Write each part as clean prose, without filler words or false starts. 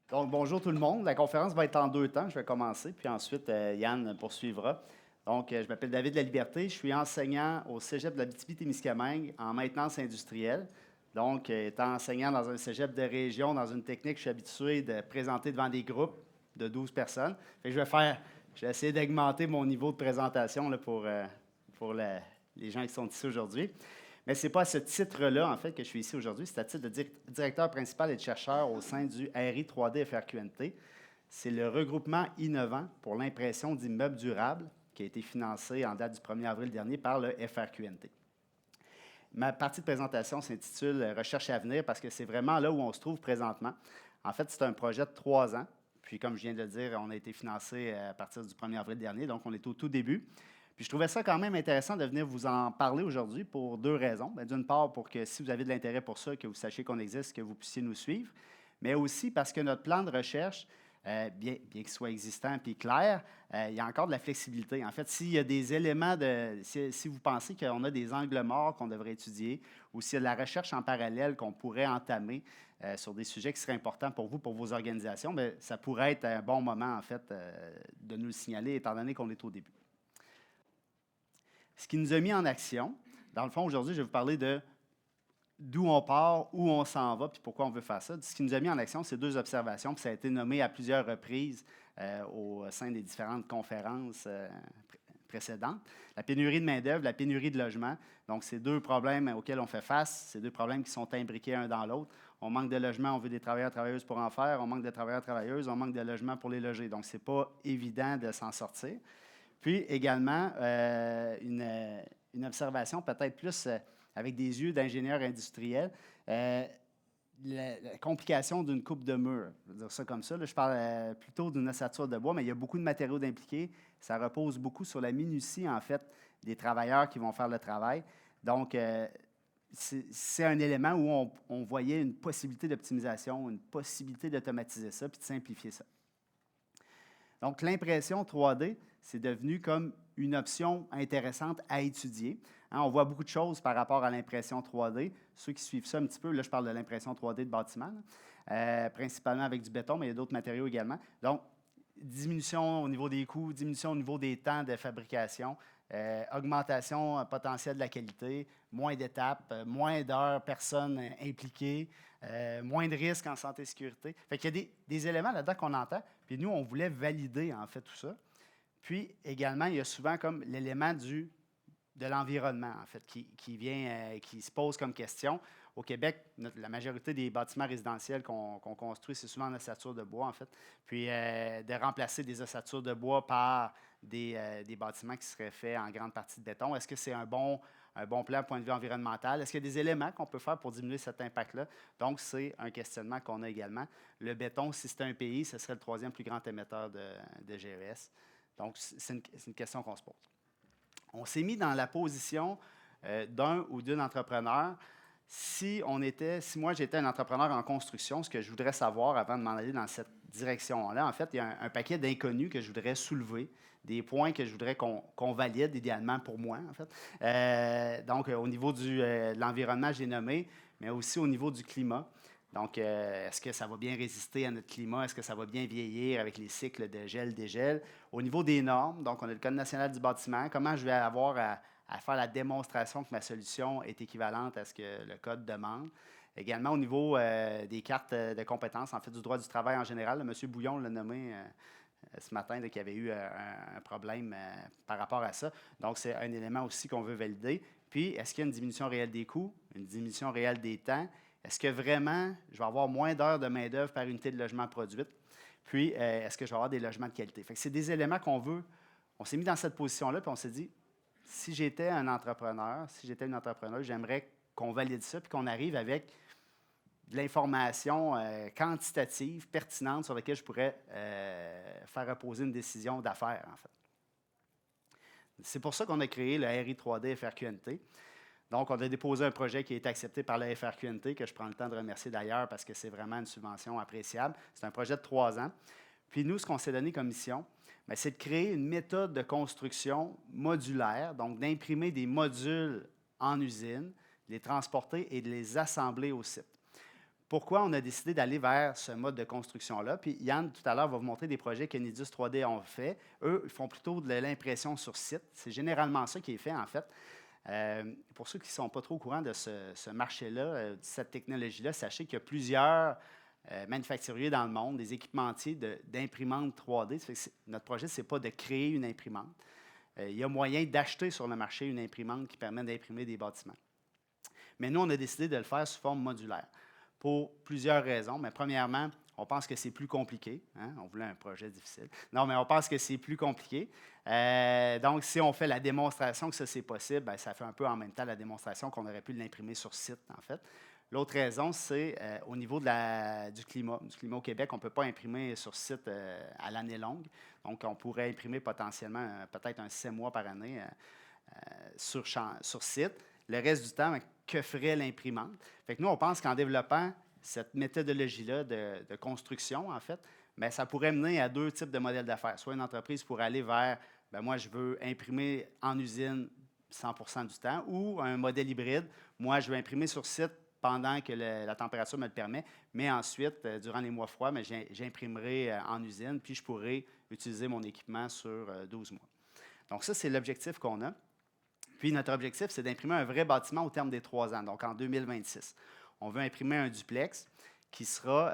Donc, bonjour tout le monde. La conférence va être en deux temps. Je vais commencer, puis ensuite, Yann poursuivra. Donc, je m'appelle David Laliberté. Je suis enseignant au Cégep de la Abitibi-Témiscamingue en maintenance industrielle. Donc, étant enseignant dans un cégep de région, dans une technique, je suis habitué de présenter devant des groupes de 12 personnes. Fait que je vais essayer d'augmenter mon niveau de présentation là, les gens qui sont ici aujourd'hui. Mais ce n'est pas à ce titre-là, en fait, que je suis ici aujourd'hui. C'est à titre de directeur principal et de chercheur au sein du RI 3D FRQNT. C'est le regroupement innovant pour l'impression d'immeubles durables qui a été financé en date du 1er avril dernier par le FRQNT. Ma partie de présentation s'intitule Recherche à venir parce que c'est vraiment là où on se trouve présentement. En fait, c'est un projet de 3 ans. Puis, comme je viens de le dire, on a été financé à partir du 1er avril dernier, donc on est au tout début. Puis je trouvais ça quand même intéressant de venir vous en parler aujourd'hui pour deux raisons. D'une part, pour que si vous avez de l'intérêt pour ça, que vous sachiez qu'on existe, que vous puissiez nous suivre, mais aussi parce que notre plan de recherche, bien qu'il soit existant et clair, il y a encore de la flexibilité. En fait, s'il y a des éléments si vous pensez qu'on a des angles morts qu'on devrait étudier, ou s'il y a de la recherche en parallèle qu'on pourrait entamer sur des sujets qui seraient importants pour vous, pour vos organisations, bien, ça pourrait être un bon moment, en fait, de nous le signaler, étant donné qu'on est au début. Ce qui nous a mis en action, dans le fond, aujourd'hui, je vais vous parler de d'où on part, où on s'en va, puis pourquoi on veut faire ça. Ce qui nous a mis en action, c'est deux observations, puis ça a été nommé à plusieurs reprises au sein des différentes conférences précédentes. La pénurie de main-d'œuvre, la pénurie de logement. Donc, c'est deux problèmes auxquels on fait face. C'est deux problèmes qui sont imbriqués un dans l'autre. On manque de logement, on veut des travailleurs, travailleuses pour en faire. On manque de travailleurs, travailleuses, on manque de logement pour les loger. Donc, ce n'est pas évident de s'en sortir. Puis également, une observation peut-être plus avec des yeux d'ingénieur industriel, la complication d'une coupe de mur. Je vais dire ça comme ça. Là, je parle plutôt d'une ossature de bois, mais il y a beaucoup de matériaux d'impliqués. Ça repose beaucoup sur la minutie, en fait, des travailleurs qui vont faire le travail. Donc, c'est un élément où on voyait une possibilité d'optimisation, une possibilité d'automatiser ça, puis de simplifier ça. Donc, l'impression 3D, c'est devenu comme une option intéressante à étudier. Hein, on voit beaucoup de choses par rapport à l'impression 3D. Ceux qui suivent ça un petit peu, là, je parle de l'impression 3D de bâtiment, principalement avec du béton, mais il y a d'autres matériaux également. Donc, diminution au niveau des coûts, diminution au niveau des temps de fabrication, augmentation potentielle de la qualité, moins d'étapes, moins d'heures, personnes impliquées, moins de risques en santé et sécurité. Fait qu'il y a des éléments là-dedans qu'on entend, puis nous, on voulait valider en fait tout ça. Puis également, il y a souvent comme l'élément de l'environnement, en fait, qui se pose comme question. Au Québec, la majorité des bâtiments résidentiels qu'on construit, c'est souvent en ossature de bois, en fait. Puis de remplacer des ossatures de bois par des bâtiments qui seraient faits en grande partie de béton. Est-ce que c'est un bon plan du point de vue environnemental? Est-ce qu'il y a des éléments qu'on peut faire pour diminuer cet impact-là? Donc, c'est un questionnement qu'on a également. Le béton, si c'était un pays, ce serait le troisième plus grand émetteur de GES. Donc, c'est une question qu'on se pose. On s'est mis dans la position d'un ou d'une entrepreneur. Si moi j'étais un entrepreneur en construction, ce que je voudrais savoir avant de m'en aller dans cette direction-là, en fait, il y a un paquet d'inconnus que je voudrais soulever, des points que je voudrais qu'on valide, idéalement pour moi, en fait. Donc, au niveau de l'environnement, j'ai nommé, mais aussi au niveau du climat. Donc, est-ce que ça va bien résister à notre climat? Est-ce que ça va bien vieillir avec les cycles de gel-dégel? Au niveau des normes, donc on a le Code national du bâtiment. Comment je vais avoir à faire la démonstration que ma solution est équivalente à ce que le Code demande? Également, au niveau des cartes de compétences, en fait, du droit du travail en général. M. Bouillon l'a nommé ce matin, qu'il y avait eu un problème par rapport à ça. Donc, c'est un élément aussi qu'on veut valider. Puis, est-ce qu'il y a une diminution réelle des coûts, une diminution réelle des temps? Est-ce que vraiment, je vais avoir moins d'heures de main-d'œuvre par unité de logement produite? Puis, est-ce que je vais avoir des logements de qualité? Fait que c'est des éléments qu'on veut. On s'est mis dans cette position-là, puis on s'est dit, si j'étais un entrepreneur, si j'étais une entrepreneur, j'aimerais qu'on valide ça, puis qu'on arrive avec de l'information quantitative, pertinente, sur laquelle je pourrais faire reposer une décision d'affaires, en fait. C'est pour ça qu'on a créé le RI 3D FRQNT. Donc, on a déposé un projet qui a été accepté par la FRQNT, que je prends le temps de remercier d'ailleurs parce que c'est vraiment une subvention appréciable. C'est un projet de 3 ans. Puis nous, ce qu'on s'est donné comme mission, c'est de créer une méthode de construction modulaire, donc d'imprimer des modules en usine, de les transporter et de les assembler au site. pourquoi on a décidé d'aller vers ce mode de construction-là. Puis Yann, tout à l'heure, va vous montrer des projets que Nidus 3D ont fait. Eux, ils font plutôt de l'impression sur site. C'est généralement ça qui est fait, en fait. Pour ceux qui ne sont pas trop au courant de ce marché-là, de cette technologie-là, sachez qu'il y a plusieurs manufacturiers dans le monde, des équipementiers d'imprimantes 3D. Ça fait que notre projet, ce n'est pas de créer une imprimante. Il y a moyen d'acheter sur le marché une imprimante qui permet d'imprimer des bâtiments. Mais nous, on a décidé de le faire sous forme modulaire pour plusieurs raisons. Mais premièrement, on pense que c'est plus compliqué. Hein? On voulait un projet difficile. Non, mais on pense que c'est plus compliqué. Donc, si on fait la démonstration que ça, c'est possible, bien, ça fait un peu en même temps la démonstration qu'on aurait pu l'imprimer sur site, en fait. L'autre raison, c'est au niveau du climat. Du climat au Québec, on ne peut pas imprimer sur site à l'année longue. Donc, on pourrait imprimer potentiellement peut-être un 6 mois par année sur site. Le reste du temps, que ferait l'imprimante? Fait que nous, on pense qu'en développant cette méthodologie-là de construction, en fait, bien, ça pourrait mener à deux types de modèles d'affaires. Soit une entreprise pourrait aller vers, bien, moi, je veux imprimer en usine 100 du temps, ou un modèle hybride. Moi, je veux imprimer sur site pendant que la température me le permet, mais ensuite, durant les mois froids, j'imprimerai en usine, puis je pourrai utiliser mon équipement sur 12 mois. Donc ça, c'est l'objectif qu'on a. Puis notre objectif, c'est d'imprimer un vrai bâtiment au terme des 3 ans, donc en 2026. On veut imprimer un duplex qui sera,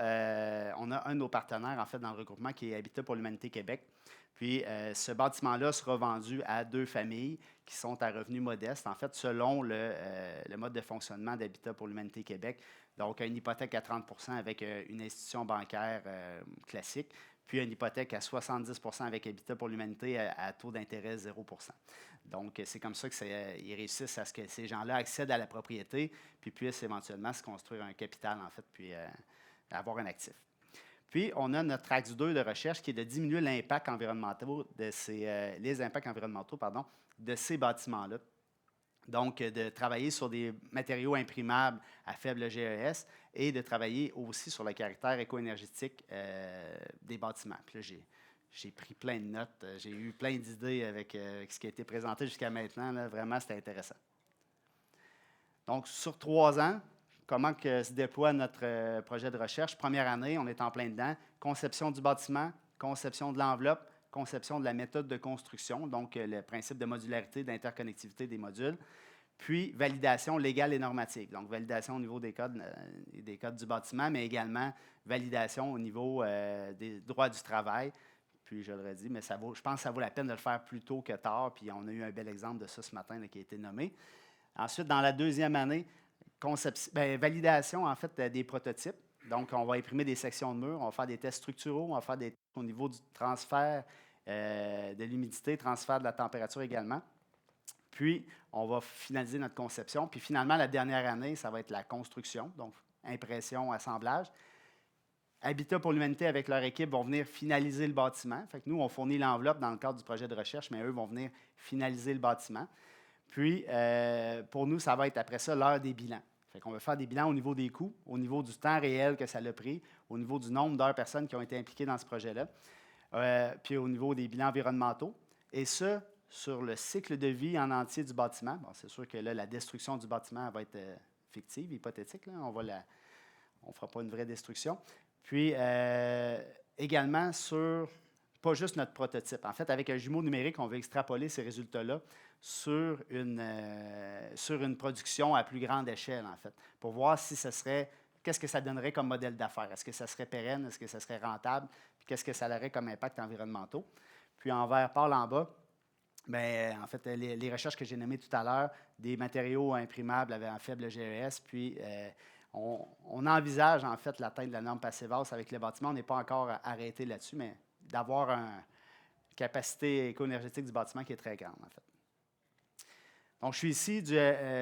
on a un de nos partenaires, en fait, dans le regroupement, qui est Habitat pour l'Humanité Québec. Puis ce bâtiment-là sera vendu à 2 familles qui sont à revenus modestes, en fait, selon le mode de fonctionnement d'Habitat pour l'Humanité Québec. Donc, une hypothèque à 30 avec une institution bancaire classique, puis une hypothèque à 70 avec Habitat pour l'Humanité à taux d'intérêt 0 Donc, c'est comme ça qu'ils réussissent à ce que ces gens-là accèdent à la propriété, puis puissent éventuellement se construire un capital, en fait, puis avoir un actif. Puis, on a notre axe 2 de recherche qui est de diminuer l'impact environnemental les impacts environnementaux de ces bâtiments-là. Donc, de travailler sur des matériaux imprimables à faible GES et de travailler aussi sur le caractère éco-énergétique des bâtiments. Puis là, j'ai pris plein de notes, j'ai eu plein d'idées avec ce qui a été présenté jusqu'à maintenant. Là, vraiment, c'était intéressant. Donc, sur 3 ans, comment que se déploie notre projet de recherche? Première année, on est en plein dedans. Conception du bâtiment, conception de l'enveloppe, conception de la méthode de construction, donc le principe de modularité, d'interconnectivité des modules, puis validation légale et normative. Donc, validation au niveau des codes du bâtiment, mais également validation au niveau des droits du travail. Puis, je le redis, mais je pense que ça vaut la peine de le faire plus tôt que tard, puis on a eu un bel exemple de ça ce matin là, qui a été nommé. Ensuite, dans la deuxième année, validation, en fait, des prototypes. Donc, on va imprimer des sections de murs, on va faire des tests structuraux, on va faire des tests au niveau du transfert de l'humidité, transfert de la température également. Puis, on va finaliser notre conception. Puis, finalement, la dernière année, ça va être la construction, donc impression, assemblage. Habitat pour l'Humanité, avec leur équipe, vont venir finaliser le bâtiment. Fait que nous, on fournit l'enveloppe dans le cadre du projet de recherche, mais eux vont venir finaliser le bâtiment. Puis, pour nous, ça va être après ça l'heure des bilans. Fait qu'on va faire des bilans au niveau des coûts, au niveau du temps réel que ça a pris, au niveau du nombre d'heures personnes qui ont été impliquées dans ce projet-là, puis au niveau des bilans environnementaux. Et ça, sur le cycle de vie en entier du bâtiment. Bon, c'est sûr que là, la destruction du bâtiment va être fictive, hypothétique. Là. On ne fera pas une vraie destruction. Puis, également sur, pas juste notre prototype. En fait, avec un jumeau numérique, on veut extrapoler ces résultats-là sur une production à plus grande échelle, en fait, pour voir si ce serait, qu'est-ce que ça donnerait comme modèle d'affaires. Est-ce que ça serait pérenne? Est-ce que ça serait rentable? Puis qu'est-ce que ça aurait comme impact environnementaux? Puis en vert pâle en bas, bien, en fait, les recherches que j'ai nommées tout à l'heure, des matériaux imprimables avec un faible GES, puis on envisage en fait l'atteinte de la norme Passivhaus avec les bâtiments. On n'est pas encore arrêté là-dessus, mais d'avoir une capacité éco-énergétique du bâtiment qui est très grande, en fait. Donc, je suis ici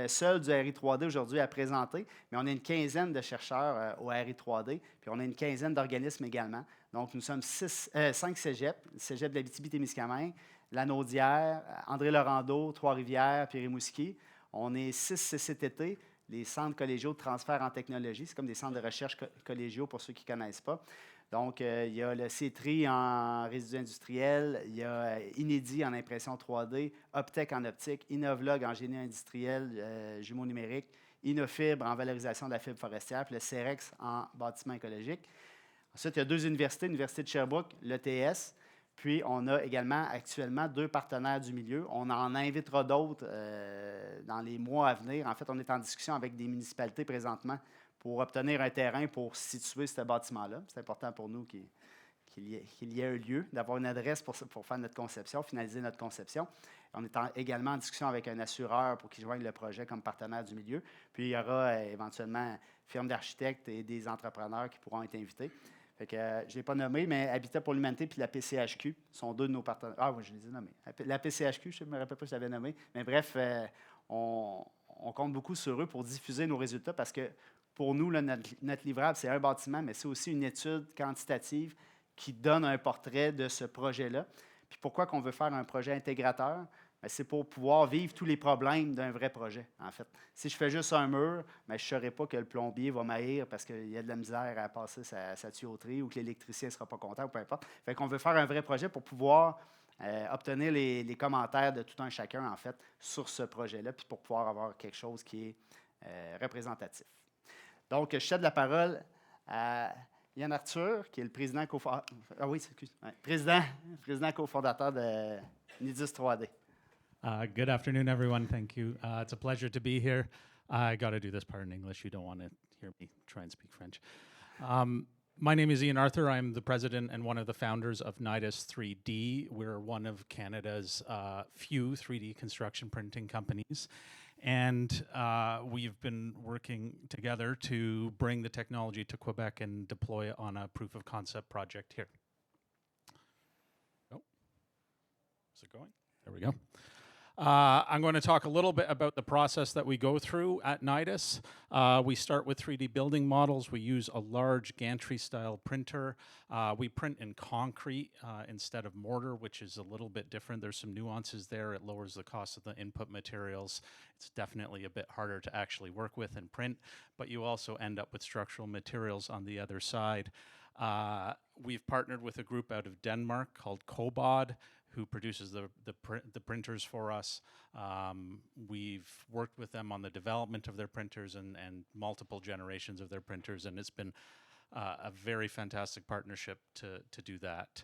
seul du RI3D aujourd'hui à présenter, mais on a une quinzaine de chercheurs au RI3D, puis on a une quinzaine d'organismes également. Donc, nous sommes 5 cégeps, le cégep de l'Abitibi-Témiscamingue, la Naudière, André-Laurando, Trois-Rivières, puis Rimouski. On est 6 CCTT, les centres collégiaux de transfert en technologie. C'est comme des centres de recherche collégiaux pour ceux qui ne connaissent pas. Donc, il y a le CETRI en résidus industriels, il y a Inédit en impression 3D, Optech en optique, Innovlog en génie industriel, jumeaux numériques, Innofibre en valorisation de la fibre forestière, puis le CEREX en bâtiment écologique. Ensuite, il y a 2 universités, l'Université de Sherbrooke, l'ETS, puis on a également actuellement 2 partenaires du milieu. On en invitera d'autres dans les mois à venir. En fait, on est en discussion avec des municipalités présentement pour obtenir un terrain pour situer ce bâtiment-là. C'est important pour nous qu'il y ait un lieu, d'avoir une adresse pour faire notre conception, finaliser notre conception. On est également en discussion avec un assureur pour qu'il joigne le projet comme partenaire du milieu. Puis, il y aura éventuellement firmes d'architectes et des entrepreneurs qui pourront être invités. Fait que, je ne l'ai pas nommé, mais Habitat pour l'humanité puis la PCHQ sont 2 de nos partenaires. Ah oui, je les ai nommés. La PCHQ, je ne me rappelle pas si je l'avais nommé. Mais bref, on compte beaucoup sur eux pour diffuser nos résultats parce que pour nous, là, notre livrable, c'est un bâtiment, mais c'est aussi une étude quantitative qui donne un portrait de ce projet-là. Puis pourquoi qu'on veut faire un projet intégrateur? Bien, c'est pour pouvoir vivre tous les problèmes d'un vrai projet, en fait. Si je fais juste un mur, bien, je ne saurais pas que le plombier va m'haïr parce qu'il y a de la misère à passer sa tuyauterie ou que l'électricien ne sera pas content ou peu importe. Fait qu'on veut faire un vrai projet pour pouvoir obtenir les commentaires de tout un chacun, en fait, sur ce projet-là, puis pour pouvoir avoir quelque chose qui est représentatif. Donc, je cède la parole à Yann Arthur, qui est le président président cofondateur de Nidus 3D. Good afternoon, everyone. Thank you. It's a pleasure to be here. I got to do this part in English. You don't want to hear me try and speak French. My name is Ian Arthur. I'm the president and one of the founders of Nidus 3D. We're one of Canada's few 3D construction printing companies. And we've been working together to bring the technology to Quebec and deploy it on a proof of concept project here. Oh, is it going? There we go. I'm going to talk a little bit about the process that we go through at Nidus. We start with 3D building models. We use a large gantry-style printer. We print in concrete instead of mortar, which is a little bit different. There's some nuances there. It lowers the cost of the input materials. It's definitely a bit harder to actually work with and print, but you also end up with structural materials on the other side. We've partnered with a group out of Denmark called Cobod, who produces the printers for us. We've worked with them on the development of their printers and multiple generations of their printers, and it's been a very fantastic partnership to do that.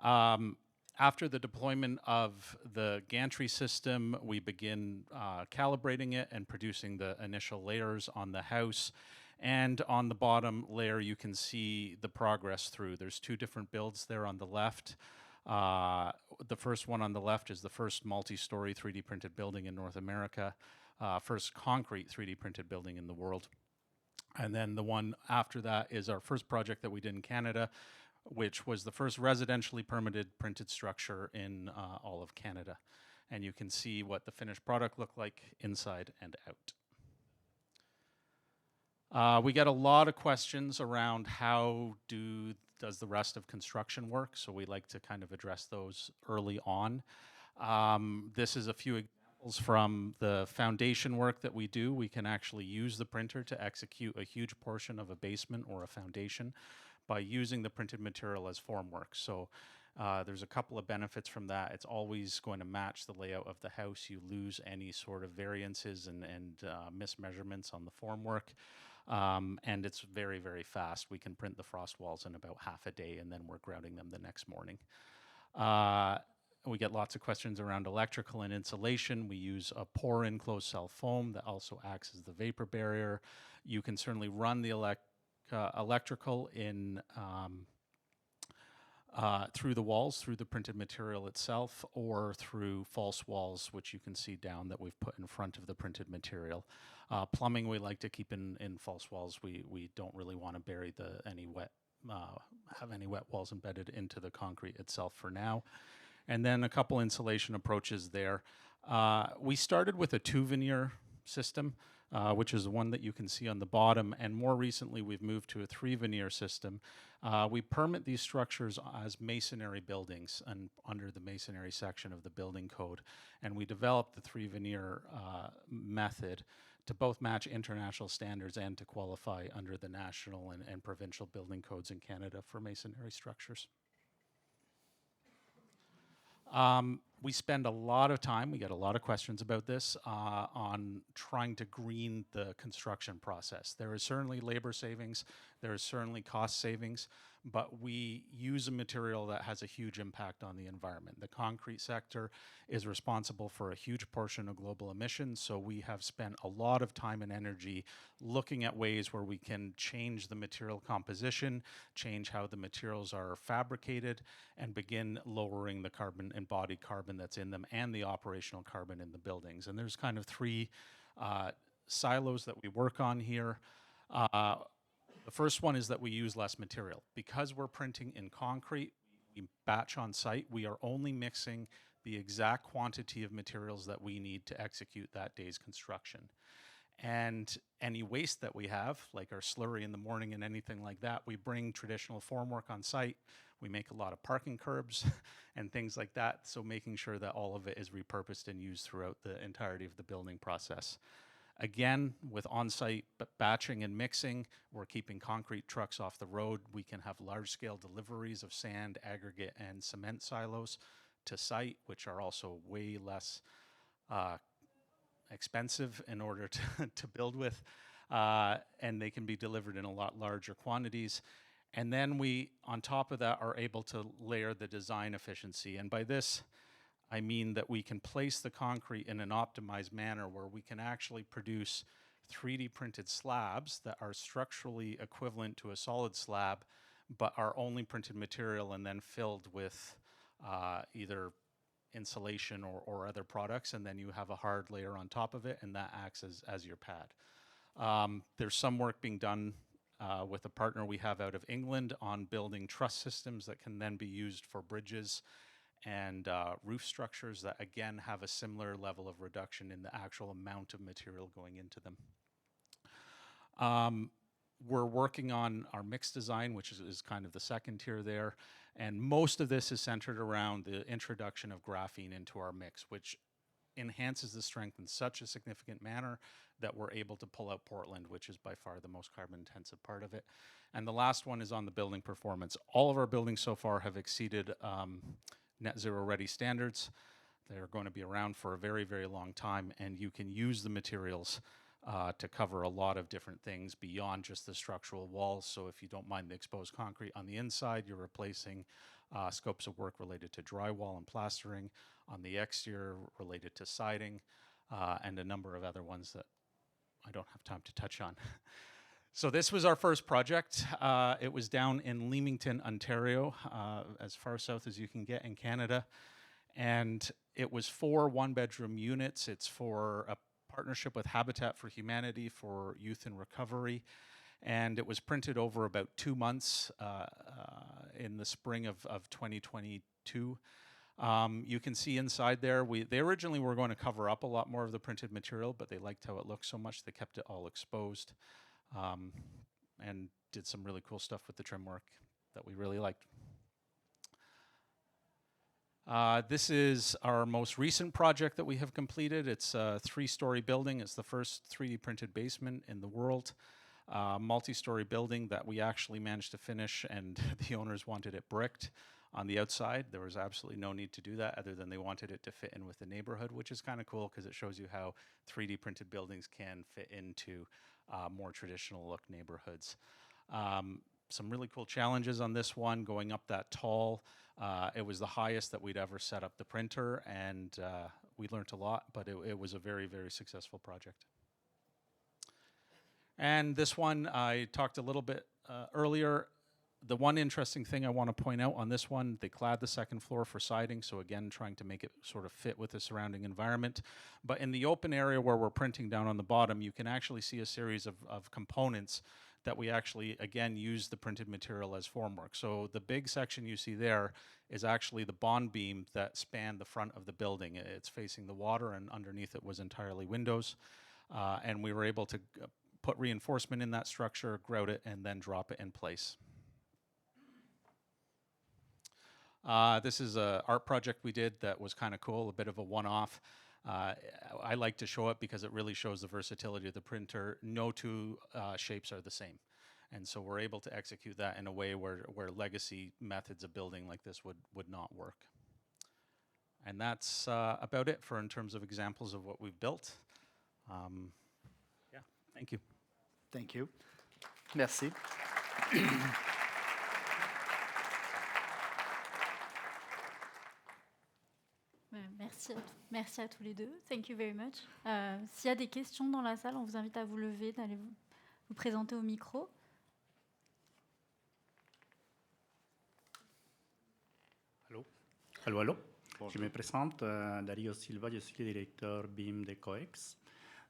After the deployment of the gantry system, we begin calibrating it and producing the initial layers on the house. And on the bottom layer, you can see the progress through. There's 2 different builds there on the left. The first one on the left is the first multi-story 3D printed building in North America, first concrete 3D printed building in the world. And then the one after that is our first project that we did in Canada, which was the first residentially permitted printed structure in all of Canada. And you can see what the finished product looked like inside and out. We get a lot of questions around how does the rest of construction work? So we like to kind of address those early on. This is a few examples from the foundation work that we do. We can actually use the printer to execute a huge portion of a basement or a foundation by using the printed material as formwork. So there's a couple of benefits from that. It's always going to match the layout of the house. You lose any sort of variances and mismeasurements on the formwork. And it's very, very fast. We can print the frost walls in about half a day, and then we're grouting them the next morning. We get lots of questions around electrical and insulation. We use a pour-in closed-cell foam that also acts as the vapor barrier. You can certainly run the electrical in through the walls, through the printed material itself, or through false walls, which you can see down that we've put in front of the printed material. Plumbing, we like to keep in false walls. We don't really want to bury have any wet walls embedded into the concrete itself for now. And then a couple insulation approaches there. We started with a 2 veneer system, which is the one that you can see on the bottom, and more recently we've moved to a 3 veneer system. We permit these structures as masonry buildings and under the masonry section of the building code, and we developed the 3 veneer method to both match international standards and to qualify under the national and provincial building codes in Canada for masonry structures. We spend a lot of time, we get a lot of questions about this, on trying to green the construction process. There is certainly labor savings, there is certainly cost savings, but we use a material that has a huge impact on the environment. The concrete sector is responsible for a huge portion of global emissions, so we have spent a lot of time and energy looking at ways where we can change the material composition, change how the materials are fabricated, and begin lowering the carbon, embodied carbon that's in them, and the operational carbon in the buildings. And there's kind of three silos that we work on here. The first one is that we use less material. Because we're printing in concrete, we batch on site, we are only mixing the exact quantity of materials that we need to execute that day's construction. And any waste that we have, like our slurry in the morning and anything like that, we bring traditional formwork on site. We make a lot of parking curbs and things like that, so making sure that all of it is repurposed and used throughout the entirety of the building process. Again, with on-site batching and mixing, we're keeping concrete trucks off the road. We can have large-scale deliveries of sand, aggregate, and cement silos to site, which are also way less expensive in order to build with, and they can be delivered in a lot larger quantities. And then we, on top of that, are able to layer the design efficiency. And by this, I mean that we can place the concrete in an optimized manner where we can actually produce 3D printed slabs that are structurally equivalent to a solid slab, but are only printed material and then filled with either insulation or other products, and then you have a hard layer on top of it, and that acts as your pad. There's some work being done with a partner we have out of England on building truss systems that can then be used for bridges and roof structures that again have a similar level of reduction in the actual amount of material going into them. We're working on our mix design, which is kind of the second tier there, and most of this is centered around the introduction of graphene into our mix, which enhances the strength in such a significant manner that we're able to pull out Portland, which is by far the most carbon intensive part of it. And the last one is on the building performance. All of our buildings so far have exceeded net zero ready standards. They're going to be around for a very, very long time, and you can use the materials to cover a lot of different things beyond just the structural walls. So if you don't mind the exposed concrete on the inside, you're replacing scopes of work related to drywall and plastering, on the exterior related to siding, and a number of other ones that I don't have time to touch on. So this was our first project. It was down in Leamington, Ontario, as far south as you can get in Canada. And it was 4 one-bedroom units. It's for a partnership with Habitat for Humanity for youth in recovery. And it was printed over about 2 months in the spring of 2022. You can see inside there, they originally were going to cover up a lot more of the printed material, but they liked how it looked so much, they kept it all exposed. And did some really cool stuff with the trim work that we really liked. This is our most recent project that we have completed. It's a 3-story building. It's the first 3D printed basement in the world. Multi-story building that we actually managed to finish, and the owners wanted it bricked on the outside. There was absolutely no need to do that other than they wanted it to fit in with the neighborhood, which is kind of cool because it shows you how 3D printed buildings can fit into more traditional look neighborhoods. Some really cool challenges on this one, going up that tall. It was the highest that we'd ever set up the printer, and we learned a lot, but it was a very, very successful project. And this one, I talked a little bit earlier. The one interesting thing I want to point out on this one, they clad the second floor for siding, so again, trying to make it sort of fit with the surrounding environment. But in the open area where we're printing down on the bottom, you can actually see a series of components that we actually, again, use the printed material as formwork. So the big section you see there is actually the bond beam that spanned the front of the building. It's facing the water, and underneath it was entirely windows. And we were able to put reinforcement in that structure, grout it, and then drop it in place. This is an art project we did that was kind of cool, a bit of a one-off. I like to show it because it really shows the versatility of the printer. No two shapes are the same. And so we're able to execute that in a way where legacy methods of building like this would not work. And that's about it for in terms of examples of what we've built. Yeah, thank you. Thank you. Merci. Merci à tous les deux. Thank you very much. S'il y a des questions dans la salle, on vous invite à vous lever, d'aller vous présenter au micro. Allô? Allô, allô? Bonjour. Je me présente, Dario Silva, je suis le directeur BIM de COEX.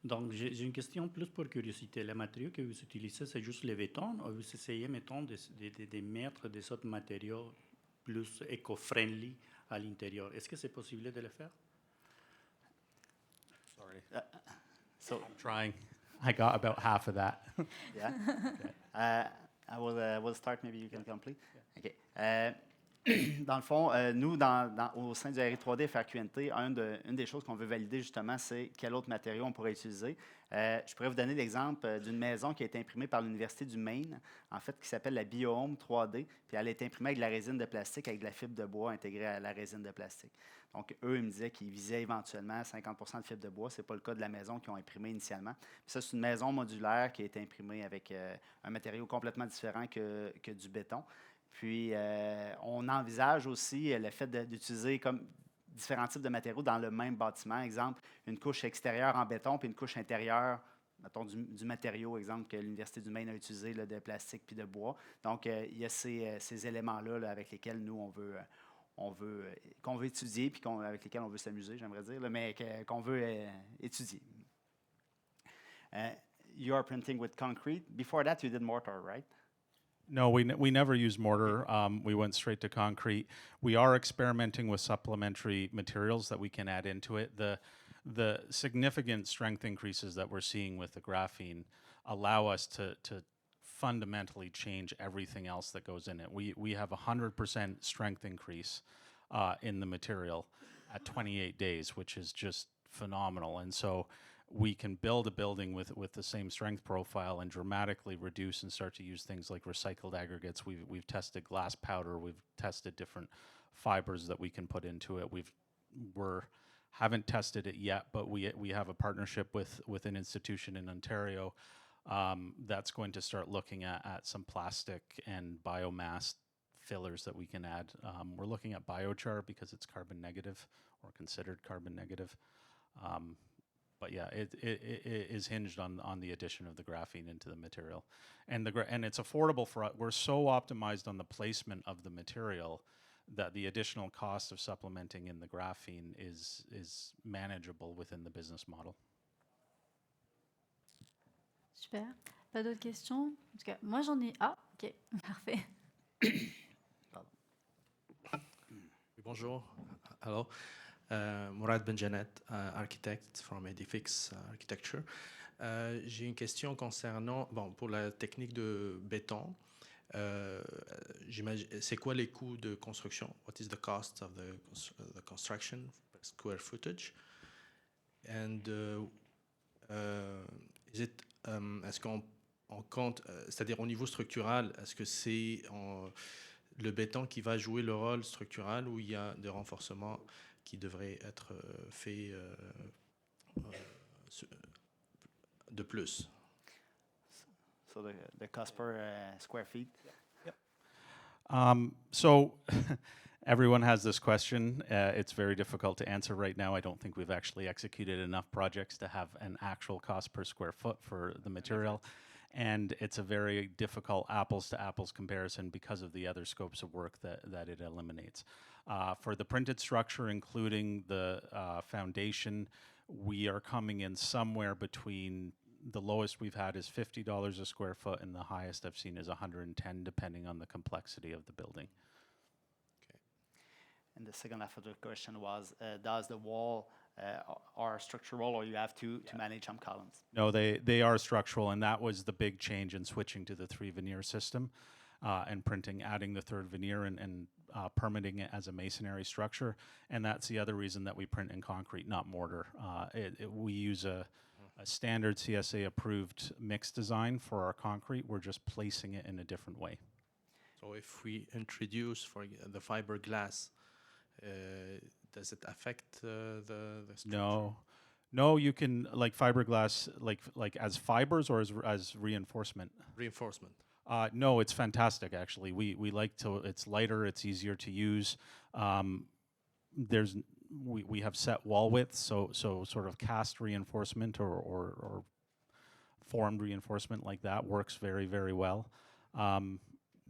Donc, j'ai une question plus pour curiosité. Les matériaux que vous utilisez, c'est juste le béton ou vous essayez, mettons, de mettre des autres matériaux plus éco-friendly à l'intérieur? Est-ce que c'est possible de le faire? Sorry. So, I'm trying. I got about half of that. yeah. I will start, maybe you can complete. OK. Dans le fond, nous, au sein du RI3D FRQNT, une des choses qu'on veut valider justement, c'est quel autre matériau on pourrait utiliser. Je pourrais vous donner l'exemple d'une maison qui a été imprimée par l'Université du Maine, en fait, qui s'appelle la BioHome 3D, puis elle a été imprimée avec de la résine de plastique, avec de la fibre de bois intégrée à la résine de plastique. Donc, eux, ils me disaient qu'ils visaient éventuellement 50 de fibre de bois. Ce n'est pas le cas de la maison qu'ils ont imprimée initialement. Puis ça, c'est une maison modulaire qui a été imprimée avec un matériau complètement différent que du béton. Puis, on envisage aussi le fait d'utiliser comme différents types de matériaux dans le même bâtiment. Exemple, une couche extérieure en béton puis une couche intérieure, mettons, du matériau, exemple, que l'Université du Maine a utilisé, là, de plastique puis de bois. Donc, il y a ces éléments-là là, avec lesquels nous, qu'on veut étudier puis avec lesquels on veut s'amuser, j'aimerais dire, là, mais qu'on veut étudier. You are printing with concrete. Before that, you did mortar, right? No, we never used mortar. We went straight to concrete. We are experimenting with supplementary materials that we can add into it. The significant strength increases that we're seeing with the graphene allow us to fundamentally change everything else that goes in it. We have 100% strength increase in the material at 28 days, which is just phenomenal. And so we can build a building with the same strength profile and dramatically reduce and start to use things like recycled aggregates. We've tested glass powder. We've tested different fibers that we can put into it. Haven't tested it yet, but we have a partnership with an institution in Ontario that's going to start looking at some plastic and biomass fillers that we can add. We're looking at biochar because it's carbon negative or considered carbon negative. But yeah, it is hinged on the addition of the graphene into the material, and it's affordable for us. We're so optimized on the placement of the material that the additional cost of supplementing in the graphene is manageable within the business model. Super. Pas d'autres questions? En tout cas, moi j'en ai. Ah, ok, parfait. Bonjour. Hello. Mourad Benjanet, architect from Edifix Architecture. J'ai une question concernant, pour la technique de béton. C'est quoi les coûts de construction? What is the cost of the construction per square footage? And est-ce qu'on compte, c'est-à-dire au niveau structural, est-ce que c'est le béton qui va jouer le rôle structural ou il y a des renforcements qui devrait être fait de plus? So the cost per square feet? Yep. So everyone has this question. It's very difficult to answer right now. I don't think we've actually executed enough projects to have an actual cost per square foot for the material. And it's a very difficult apples-to-apples comparison because of the other scopes of work that it eliminates. For the printed structure, including the foundation, we are coming in somewhere between, the lowest we've had is $50 a square foot, and the highest I've seen is $110, depending on the complexity of the building. Okay. And the second half of the question was, does the wall are structural, or you have to manage some columns? No, they are structural, and that was the big change in switching to the 3 veneer system and printing, adding the 3rd veneer and permitting it as a masonry structure. And that's the other reason that we print in concrete, not mortar. We use a standard CSA approved mix design for our concrete. We're just placing it in a different way. So if we introduce the fiberglass Does it affect the structure? No. No, you can, like fiberglass, like as fibers or as reinforcement? Reinforcement. No, it's fantastic, actually. We like to, it's lighter, it's easier to use. We have set wall widths, so sort of cast reinforcement or formed reinforcement like that works very, very well.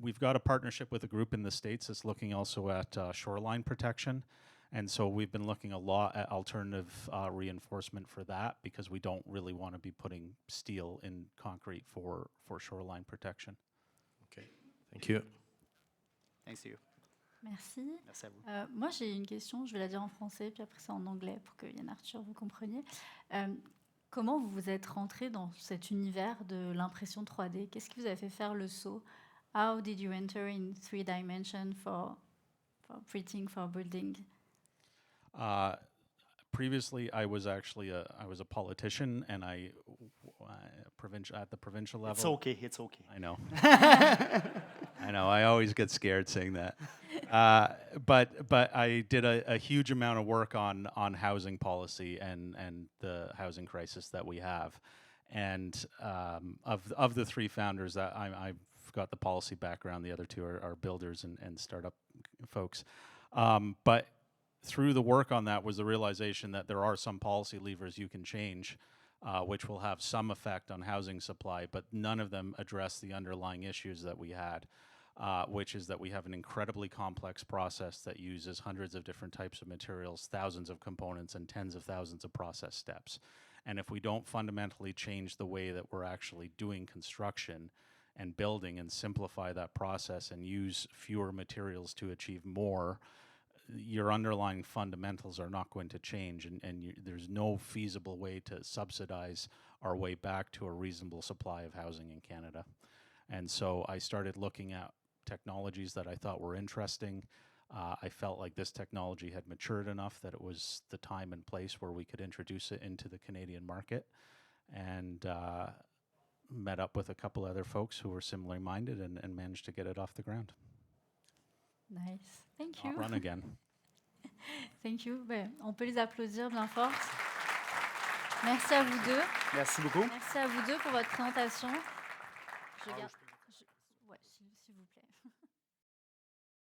We've got a partnership with a group in the States that's looking also at shoreline protection. And so we've been looking a lot at alternative reinforcement for that because we don't really want to be putting steel in concrete for shoreline protection. Okay, thank you. Thanks to you. Merci. Merci à vous. Moi, j'ai une question, je vais la dire en français, puis après c'est en anglais pour que Yann Arthur vous compreniez. Comment vous vous êtes rentré dans cet univers de l'impression 3D? Qu'est-ce qui vous a fait faire le saut? How did you enter in 3 dimension for printing for building? Previously, I was actually I was a politician, and at the provincial level. It's okay, it's okay. I know. I know. I always get scared saying that. But I did a huge amount of work on housing policy and the housing crisis that we have. And of the 3 founders, I've got the policy background. The other 2 are builders and startup folks. But through the work on that was the realization that there are some policy levers you can change, which will have some effect on housing supply, but none of them address the underlying issues that we had, which is that we have an incredibly complex process that uses hundreds of different types of materials, thousands of components, and tens of thousands of process steps. And if we don't fundamentally change the way that we're actually doing construction and building and simplify that process and use fewer materials to achieve more, your underlying fundamentals are not going to change, and there's no feasible way to subsidize our way back to a reasonable supply of housing in Canada. And so I started looking at technologies that I thought were interesting. I felt like this technology had matured enough that it was the time and place where we could introduce it into the Canadian market, and met up with a couple other folks who were similarly minded and managed to get it off the ground. Nice. Thank Not you. run again. Thank you. Ben, on peut les applaudir bien fort. Merci à vous deux. Merci beaucoup. Merci à vous deux pour votre présentation. Je garde-